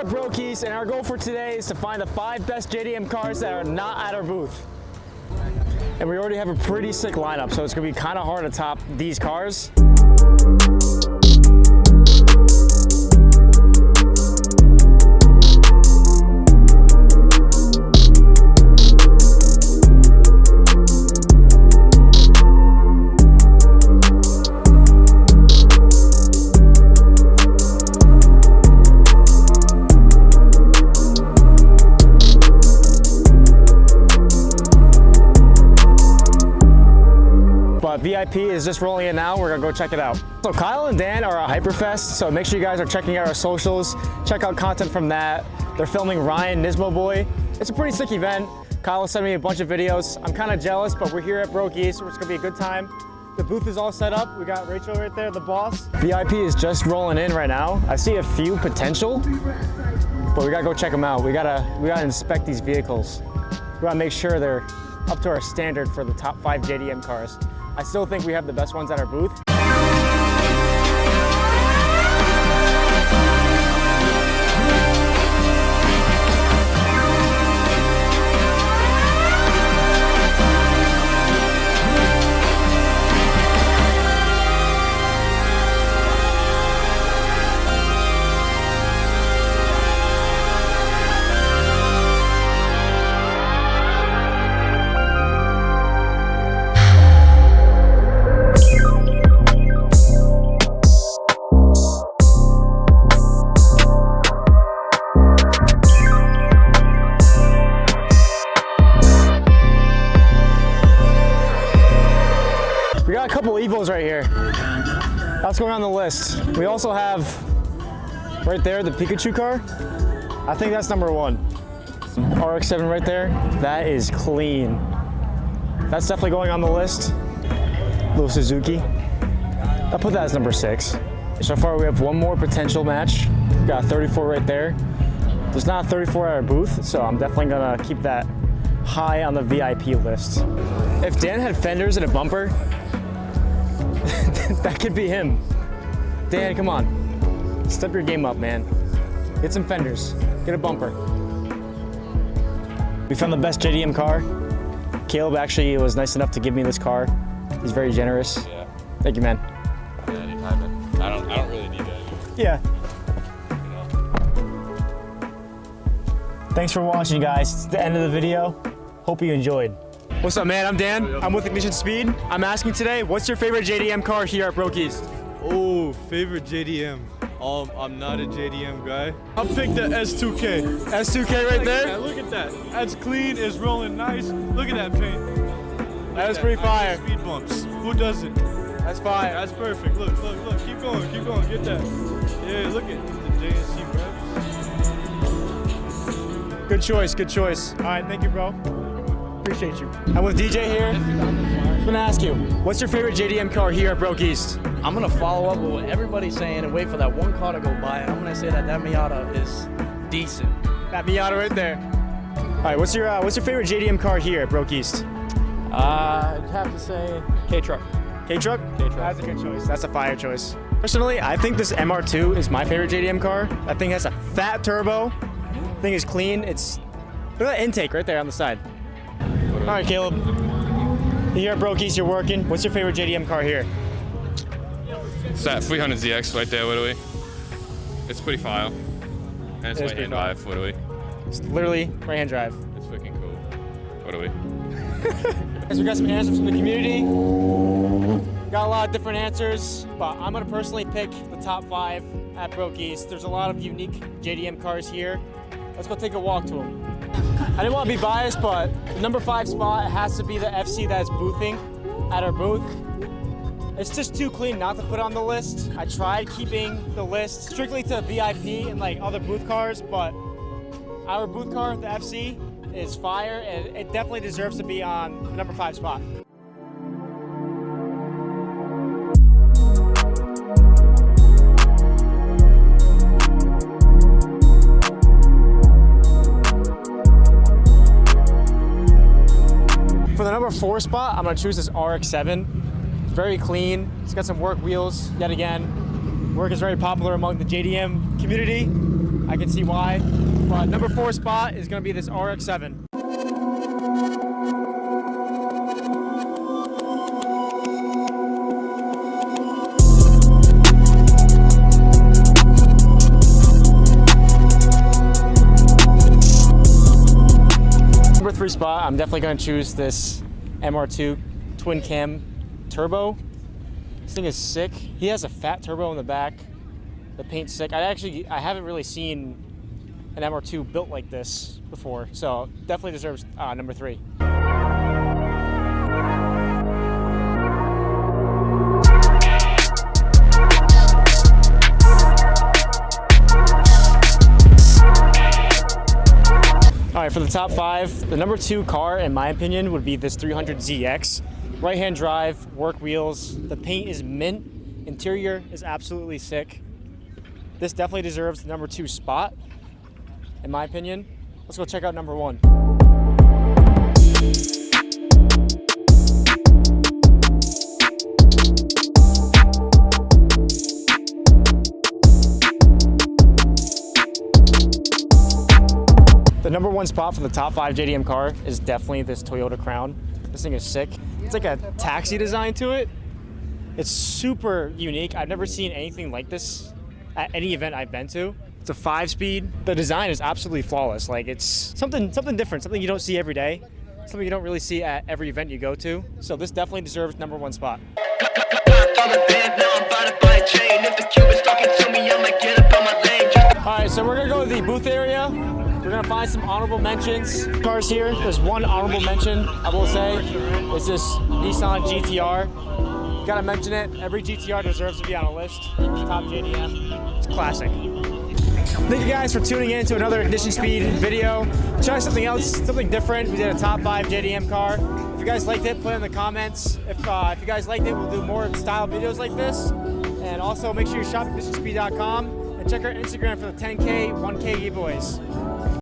at Brokeys, and our goal for today is to find the 5 best JDM cars that are not at our booth. And we already have a pretty sick lineup, so it's gonna be kind of hard to top these cars. VIP is just rolling in now. We're gonna go check it out. So Kyle and Dan are at Hyperfest, so make sure you guys are checking out our socials. Check out content from that. They're filming Ryan Nismo Boy. It's a pretty sick event. Kyle sent me a bunch of videos. I'm kind of jealous, but we're here at Brokeys, so it's gonna be a good time. The booth is all set up. We got Rachel right there, the boss. VIP is just rolling in right now. I see a few potential, but we gotta go check them out. We gotta inspect these vehicles. We gotta make sure they're up to our standard for the top 5 JDM cars. I still think we have the best ones at our booth. We got a couple Evos right here. That's going on the list. We also have right there the Pikachu car. I think that's number 1. RX-7 right there. That is clean. That's definitely going on the list. Little Suzuki. I'll put that as number 6. So far we have one more potential match. We got a 34 right there. There's not a 34 at our booth, so I'm definitely gonna keep that high on the VIP list. If Dan had fenders and a bumper, that could be him. Dan, come on. Step your game up, man. Get some fenders. Get a bumper. We found the best JDM car. Caleb actually was nice enough to give me this car. He's very generous. Yeah. Thank you, man. Yeah, anytime, man. I don't really need that. Yeah. You know. Thanks for watching, guys. It's the end of the video. Hope you enjoyed. What's up, man? I'm Dan. I'm with Ignition Speed. I'm asking today, what's your favorite JDM car here at Brokeys? Oh, favorite JDM. I'm not a JDM guy. I'll pick the S2K. S2K right there? Look at that. That's clean. It's rolling nice. Look at that paint. That was pretty fire. Speed bumps. Who doesn't? That's fire. That's perfect. Look. Keep going. Get that. Yeah, look at the JNC reps. Good choice. All right, thank you, bro. Appreciate you. I'm with DJ here. I'm gonna ask you, what's your favorite JDM car here at Brokeys? I'm gonna follow up with what everybody's saying and wait for that one car to go by, and I'm gonna say that Miata is decent. That Miata right there. All right, what's your favorite JDM car here at Brokeys? I'd have to say K-Truck. K-Truck? K-Truck. That's a good choice. That's a fire choice. Personally, I think this MR2 is my favorite JDM car. That thing has a fat turbo. The thing is clean. Look at that intake right there on the side. All right, Caleb. You're here at Brokeys, you're working. What's your favorite JDM car here? It's that 300ZX right there, literally. It's pretty fire. And it's right-hand drive, literally. It's literally right-hand drive. It's freaking cool. Literally. Guys, we got some answers from the community. Got a lot of different answers, but I'm gonna personally pick the top 5 at Brokeys. There's a lot of unique JDM cars here. Let's go take a walk to them. I didn't want to be biased, but the number 5 spot has to be the FC that's boothing at our booth. It's just too clean not to put on the list. I tried keeping the list strictly to VIP and like other booth cars, but our booth car, the FC, is fire, and it definitely deserves to be on the number 5 spot. For the number 4 spot, I'm gonna choose this RX-7. It's very clean. It's got some work wheels, yet again. Work is very popular among the JDM community. I can see why. But number 4 spot is going to be this RX-7. Number 3 spot, I'm definitely going to choose this MR2 twin cam turbo. This thing is sick. He has a fat turbo in the back. The paint's sick. I haven't really seen an MR2 built like this before, so definitely deserves number 3. All right, for the top 5, the number 2 car, in my opinion, would be this 300ZX. Right-hand drive, work wheels. The paint is mint. Interior is absolutely sick. This definitely deserves the number 2 spot, in my opinion. Let's go check out number 1. The number 1 spot for the top 5 JDM car is definitely this Toyota Crown. This thing is sick. It's like a taxi design to it. It's super unique. I've never seen anything like this at any event I've been to. It's a 5-speed. The design is absolutely flawless. Like, it's something different, something you don't see every day, something you don't really see at every event you go to. So this definitely deserves number 1 spot. All right, so we're gonna go to the booth area. We're gonna find some honorable mentions. Cars here, there's one honorable mention, I will say. It's this Nissan GTR. Gotta mention it, every GTR deserves to be on a list. It's top JDM, it's classic. Thank you guys for tuning in to another Ignition Speed video. Try something else, something different. We did a top 5 JDM car. If you guys liked it, put it in the comments. If you guys liked it, we'll do more style videos like this. And also make sure you shop at ignitionspeed.com and check our Instagram for the 10K, 1K giveaways.